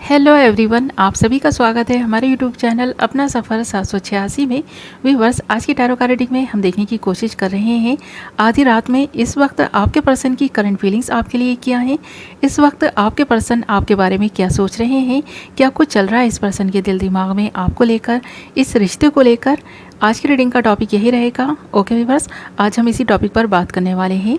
Hello everyone, आप सभी का स्वागत है हमारे यूट्यूब चैनल अपना सफ़र 786 में। व्यूअर्स, आज की टैरो कार्ड रीडिंग में हम देखने की कोशिश कर रहे हैं आधी रात में इस वक्त आपके पर्सन की करंट फीलिंग्स आपके लिए क्या हैं। इस वक्त आपके पर्सन आपके बारे में क्या सोच रहे हैं, क्या कुछ चल रहा है इस पर्सन के दिल दिमाग में आपको लेकर, इस रिश्ते को लेकर। आज की रीडिंग का टॉपिक यही रहेगा। ओके व्यूअर्स, आज हम इसी टॉपिक पर बात करने वाले हैं।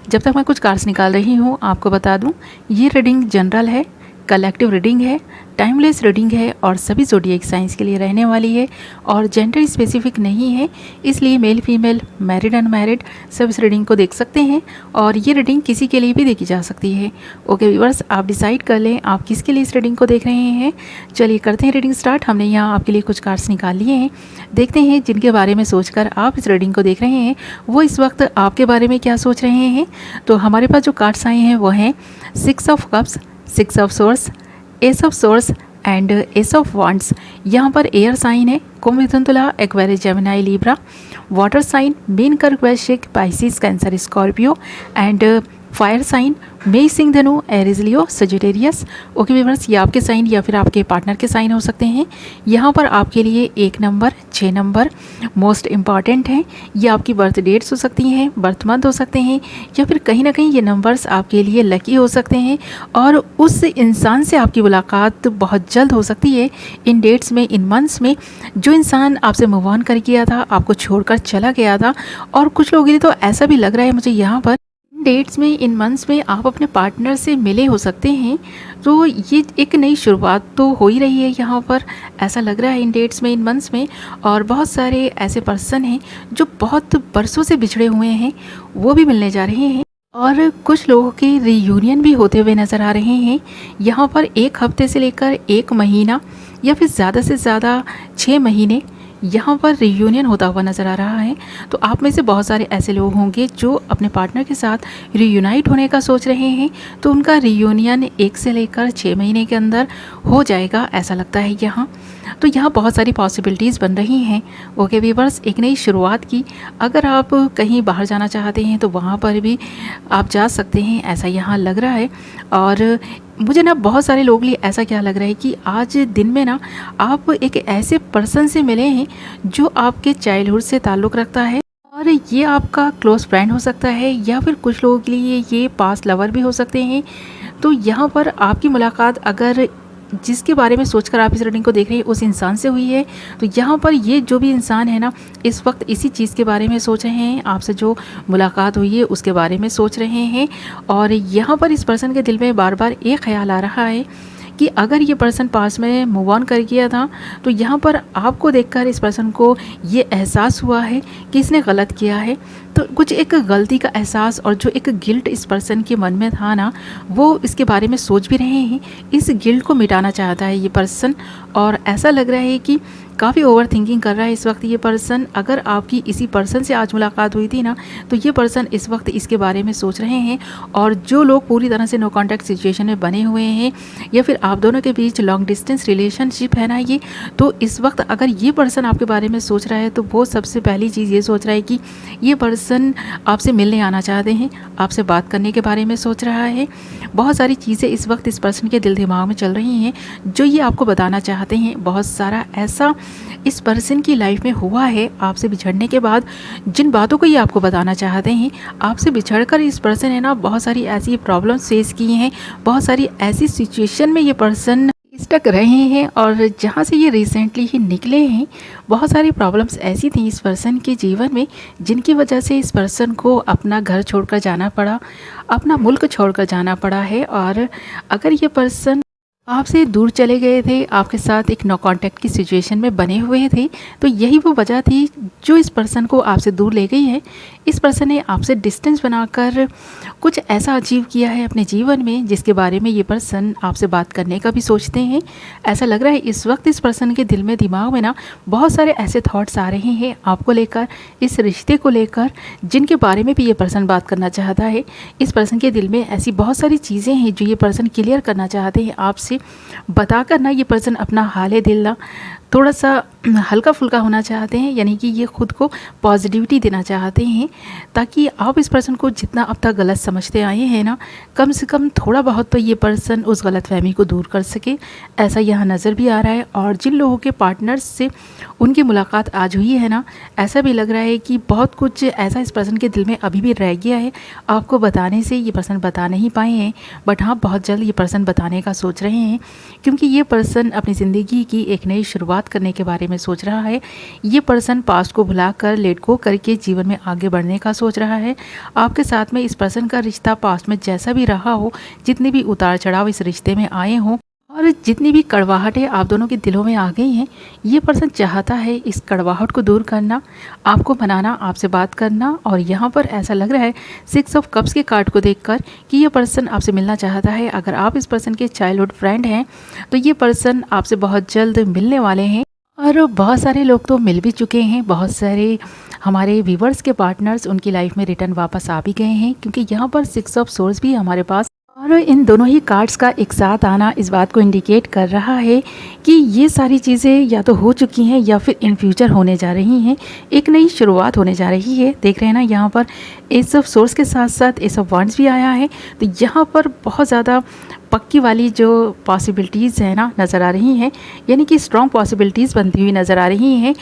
जब तक मैं कुछ कार्ड्स निकाल रही हूँ आपको बता दूँ, ये रीडिंग जनरल है, कलेक्टिव रीडिंग है, टाइमलेस रीडिंग है और सभी ज़ोडिएक साइंस के लिए रहने वाली है और जेंडर स्पेसिफिक नहीं है, इसलिए मेल फीमेल मैरिड अनमैरिड सब इस रीडिंग को देख सकते हैं और ये रीडिंग किसी के लिए भी देखी जा सकती है। ओके व्यूअर्स, आप डिसाइड कर लें आप किसके लिए इस रीडिंग को देख रहे हैं। चलिए करते हैं रीडिंग स्टार्ट। हमने यहाँ आपके लिए कुछ कार्ड्स निकाल लिए हैं, देखते हैं जिनके बारे में सोचकर आप इस रीडिंग को देख रहे हैं वो इस वक्त आपके बारे में क्या सोच रहे हैं। तो हमारे पास जो कार्ड्स आए हैं वो हैं 6 of cups, 6 of swords, ace of swords and ace of wands. यहाँ पर एयर साइन है कुंभ, मिथुन, तुला, Aquarius, Gemini, Libra. Water sign मीन, कर्क, वृश्चिक, Pisces, Cancer, Scorpio and fire sign मेष, सिंह, धनु, Aries, Leo, Sagittarius. Okay viewers, ये आपके साइन या फिर आपके पार्टनर के साइन हो सकते हैं। यहाँ पर आपके लिए 1 नंबर 6 नंबर मोस्ट इम्पॉर्टेंट हैं। ये आपकी बर्थ डेट्स हो सकती हैं, बर्थ मंथ हो सकते हैं या फिर कहीं ना कहीं ये नंबर्स आपके लिए लकी हो सकते हैं और उस इंसान से आपकी मुलाकात बहुत जल्द हो सकती है इन डेट्स में, इन मंथ्स में। जो इंसान आपसे मूव ऑन कर गया था, आपको छोड़कर चला गया था, और कुछ लोगों के लिए तो ऐसा भी लग रहा है मुझे यहाँ पर डेट्स में, इन मंथ्स में आप अपने पार्टनर से मिले हो सकते हैं। तो ये एक नई शुरुआत तो हो ही रही है यहाँ पर, ऐसा लग रहा है इन डेट्स में, इन मंथ्स में। और बहुत सारे ऐसे पर्सन हैं जो बहुत बरसों से बिछड़े हुए हैं, वो भी मिलने जा रहे हैं और कुछ लोगों के रीयूनियन भी होते हुए नज़र आ रहे हैं। यहाँ पर 1 हफ्ते से लेकर 1 महीना या फिर ज़्यादा से ज़्यादा 6 महीने यहाँ पर रीयूनियन होता हुआ नज़र आ रहा है। तो आप में से बहुत सारे ऐसे लोग होंगे जो अपने पार्टनर के साथ रीयूनाइट होने का सोच रहे हैं, तो उनका रीयूनियन 1 से लेकर 6 महीने के अंदर हो जाएगा, ऐसा लगता है यहाँ। तो यहाँ बहुत सारी पॉसिबिलिटीज़ बन रही हैं। ओके व्यूअर्स, एक नई शुरुआत की, अगर आप कहीं बाहर जाना चाहते हैं तो वहाँ पर भी आप जा सकते हैं, ऐसा यहाँ लग रहा है। और मुझे ना बहुत सारे लोगों के लिए ऐसा क्या लग रहा है कि आज दिन में ना आप एक ऐसे पर्सन से मिले हैं जो आपके चाइल्डहुड से ताल्लुक़ रखता है और ये आपका क्लोज फ्रेंड हो सकता है या फिर कुछ लोगों के लिए ये पास्ट लवर भी हो सकते हैं। तो यहाँ पर आपकी मुलाकात अगर जिसके बारे में सोचकर आप इस रीडिंग को देख रहे हैं उस इंसान से हुई है, तो यहाँ पर ये जो भी इंसान है ना इस वक्त इसी चीज़ के बारे में सोच रहे हैं, आपसे जो मुलाकात हुई है उसके बारे में सोच रहे हैं। और यहाँ पर इस पर्सन के दिल में बार बार एक ख्याल आ रहा है कि अगर ये पर्सन पास में मूव ऑन कर गया था तो यहाँ पर आपको देखकर इस पर्सन को ये एहसास हुआ है कि इसने गलत किया है। तो कुछ एक गलती का एहसास और जो एक गिल्ट इस पर्सन के मन में था ना, वो इसके बारे में सोच भी रहे हैं। इस गिल्ट को मिटाना चाहता है ये पर्सन और ऐसा लग रहा है कि काफ़ी ओवर थिंकिंग कर रहा है इस वक्त ये पर्सन। अगर आपकी इसी पर्सन से आज मुलाकात हुई थी ना, तो ये पर्सन इस वक्त इसके बारे में सोच रहे हैं। और जो लोग पूरी तरह से नो कॉन्टैक्ट सिचुएशन में बने हुए हैं या फिर आप दोनों के बीच लॉन्ग डिस्टेंस रिलेशनशिप है ना ये, तो इस वक्त अगर ये पर्सन आपके बारे में सोच रहा है तो वो सबसे पहली चीज़ ये सोच रहा है कि ये पर्सन आपसे मिलने आना चाहते हैं, आपसे बात करने के बारे में सोच रहा है। बहुत सारी चीज़ें इस वक्त इस पर्सन के दिल दिमाग में चल रही हैं जो ये आपको बताना चाहते हैं। बहुत सारा ऐसा इस पर्सन की लाइफ में हुआ है आपसे बिछड़ने के बाद, जिन बातों को ये आपको बताना चाहते हैं। आपसे बिछड़कर इस पर्सन है ना बहुत सारी ऐसी प्रॉब्लम्स फेस की हैं, बहुत सारी ऐसी सिचुएशन में ये पर्सन स्टक रहे हैं और जहाँ से ये रिसेंटली ही निकले हैं बहुत सारी प्रॉब्लम्स ऐसी थी इस पर्सन के जीवन में जिनकी वजह से इस पर्सन को अपना घर छोड़कर जाना पड़ा, अपना मुल्क छोड़कर जाना पड़ा है। और अगर ये पर्सन आपसे दूर चले गए थे, आपके साथ एक नो कॉन्टैक्ट की सिचुएशन में बने हुए थे, तो यही वो वजह थी जो इस पर्सन को आपसे दूर ले गई है। इस पर्सन ने आपसे डिस्टेंस बनाकर कुछ ऐसा अचीव किया है अपने जीवन में जिसके बारे में ये पर्सन आपसे बात करने का भी सोचते हैं। ऐसा लग रहा है इस वक्त इस पर्सन के दिल में, दिमाग में ना बहुत सारे ऐसे थॉट्स आ रहे हैं आपको लेकर, इस रिश्ते को लेकर, जिनके बारे में भी ये पर्सन बात करना चाहता है। इस पर्सन के दिल में ऐसी बहुत सारी चीज़ें हैं जो ये पर्सन क्लियर करना चाहते हैं आपसे। बताकर ना ये पर्सन अपना हाल दिल ना थोड़ा सा हल्का फुल्का होना चाहते हैं, यानी कि ये खुद को पॉजिटिविटी देना चाहते हैं, ताकि आप इस पर्सन को जितना अब तक गलत समझते आए हैं ना, कम से कम थोड़ा बहुत तो ये पर्सन उस गलतफहमी को दूर कर सके। ऐसा यहाँ नज़र भी आ रहा है। और जिन लोगों के पार्टनर्स से उनकी मुलाकात आज हुई है ना, ऐसा भी लग रहा है कि बहुत कुछ ऐसा इस पर्सन के दिल में अभी भी रह गया है, आपको बताने से ये पर्सन बता नहीं पाए हैं, बट हाँ बहुत जल्द ये पर्सन बताने का सोच रहे हैं, क्योंकि ये पर्सन अपनी ज़िंदगी की एक नई शुरुआत करने के बारे में सोच रहा है। ये पर्सन पास्ट को भुलाकर लेट गो करके जीवन में आगे बढ़ने का सोच रहा है। आपके साथ में इस पर्सन का रिश्ता पास्ट में जैसा भी रहा हो, जितने भी उतार चढ़ाव इस रिश्ते में आए हों और जितनी भी कड़वाहटें आप दोनों के दिलों में आ गई हैं, ये पर्सन चाहता है इस कड़वाहट को दूर करना, आपको मनाना, आपसे बात करना। और यहाँ पर ऐसा लग रहा है 6 ऑफ कप्स के कार्ड को देखकर कि ये पर्सन आपसे मिलना चाहता है। अगर आप इस पर्सन के चाइल्डहुड फ्रेंड हैं तो ये पर्सन आपसे बहुत जल्द मिलने वाले हैं। और बहुत सारे लोग तो मिल भी चुके हैं, बहुत सारे हमारे व्यूवर्स के पार्टनर्स उनकी लाइफ में रिटर्न वापस आ भी गए हैं, क्योंकि यहाँ पर 6 ऑफ सोर्स भी हमारे पास। और इन दोनों ही कार्ड्स का एक साथ आना इस बात को इंडिकेट कर रहा है कि ये सारी चीज़ें या तो हो चुकी हैं या फिर इन फ्यूचर होने जा रही हैं, एक नई शुरुआत होने जा रही है। देख रहे हैं ना, यहाँ पर एस ऑफ सोर्स के साथ साथ एस ऑफ वांड्स भी आया है, तो यहाँ पर बहुत ज़्यादा पक्की वाली जो पॉसिबिलिटीज़ है ना नज़र आ रही हैं, यानी कि स्ट्रॉन्ग पॉसिबिलिटीज़ बनती हुई नज़र आ रही हैं।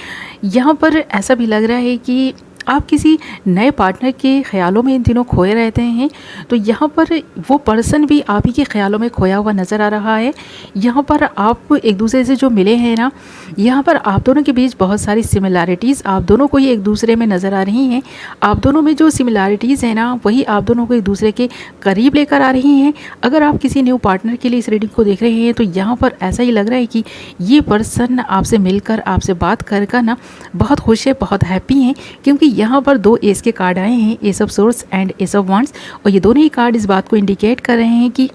यहाँ पर ऐसा भी लग रहा है कि आप किसी नए पार्टनर के ख्यालों में इन दिनों खोए रहते हैं, तो यहाँ पर वो पर्सन भी आप ही के ख्यालों में खोया हुआ नज़र आ रहा है। यहाँ पर आप एक दूसरे से जो मिले हैं ना, यहाँ पर आप दोनों के बीच बहुत सारी सिमिलैरिटीज़ आप दोनों को ही एक दूसरे में नज़र आ रही हैं। आप दोनों में जो सिमिलैरिटीज़ हैं ना, वही आप दोनों को एक दूसरे के करीब लेकर आ रही हैं। अगर आप किसी न्यू पार्टनर के लिए इस रीडिंग को देख रहे हैं तो यहाँ पर ऐसा ही लग रहा है कि ये पर्सन आपसे मिलकर, आपसे बात कर ना बहुत खुश है, बहुत हैप्पी हैं, क्योंकि यहाँ पर 2 एस के कार्ड आए हैं, S of swords and ace of wands. और ये दोनों ही कार्ड इस बात को इंडिकेट कर रहे हैं कि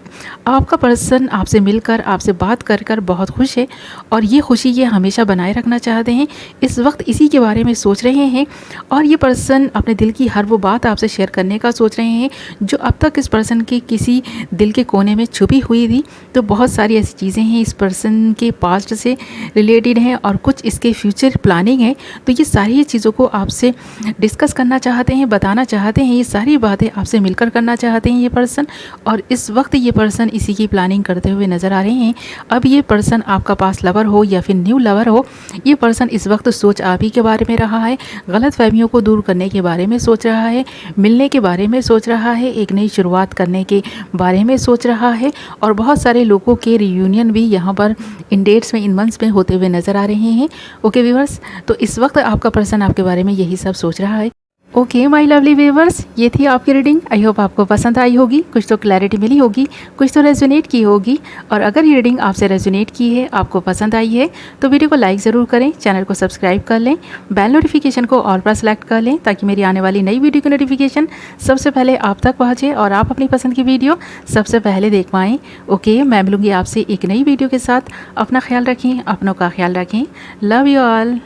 आपका पर्सन आपसे मिलकर, आपसे बात कर बहुत खुश है, और ये खुशी ये हमेशा बनाए रखना चाहते हैं। इस वक्त इसी के बारे में सोच रहे हैं, और ये पर्सन अपने दिल की हर वो बात आपसे शेयर करने का सोच रहे हैं जो अब तक इस पर्सन के किसी दिल के कोने में छुपी हुई थी। तो बहुत सारी ऐसी चीज़ें हैं इस पर्सन के पास्ट से रिलेटेड हैं, और कुछ इसके फ्यूचर प्लानिंग है। तो ये सारी चीज़ों को आपसे डिस्कस करना चाहते हैं, बताना चाहते हैं, ये सारी बातें आपसे मिलकर करना चाहते हैं ये पर्सन। और इस वक्त ये पर्सन इसी की प्लानिंग करते हुए नज़र आ रहे हैं। अब ये पर्सन आपका पास लवर हो या फिर न्यू लवर हो, ये पर्सन इस वक्त सोच आप ही के बारे में रहा है, गलत फहमियों को दूर करने के बारे में सोच रहा है, मिलने के बारे में सोच रहा है, एक नई शुरुआत करने के बारे में सोच रहा है। और बहुत सारे लोगों के रियूनियन भी यहाँ पर इन डेट्स में, इन मंथ्स में होते हुए नज़र आ रहे हैं। ओके व्यूअर्स, तो इस वक्त आपका पर्सन आपके बारे में यही सब सोच रहा है। ओके माय लवली व्यूअर्स, ये थी आपकी रीडिंग। आई होप आपको पसंद आई होगी, कुछ तो क्लैरिटी मिली होगी, कुछ तो रेजोनेट की होगी। और अगर ये रीडिंग आपसे रेजोनेट की है, आपको पसंद आई है, तो वीडियो को लाइक ज़रूर करें, चैनल को सब्सक्राइब कर लें, बेल नोटिफिकेशन को ऑल पर सेलेक्ट कर लें, ताकि मेरी आने वाली नई वीडियो की नोटिफिकेशन सबसे पहले आप तक पहुँचे और आप अपनी पसंद की वीडियो सबसे पहले देख पाएँ। ओके, मैं मिलूँगी आपसे एक नई वीडियो के साथ। अपना ख्याल रखें, अपनों का ख्याल रखें। Love you all.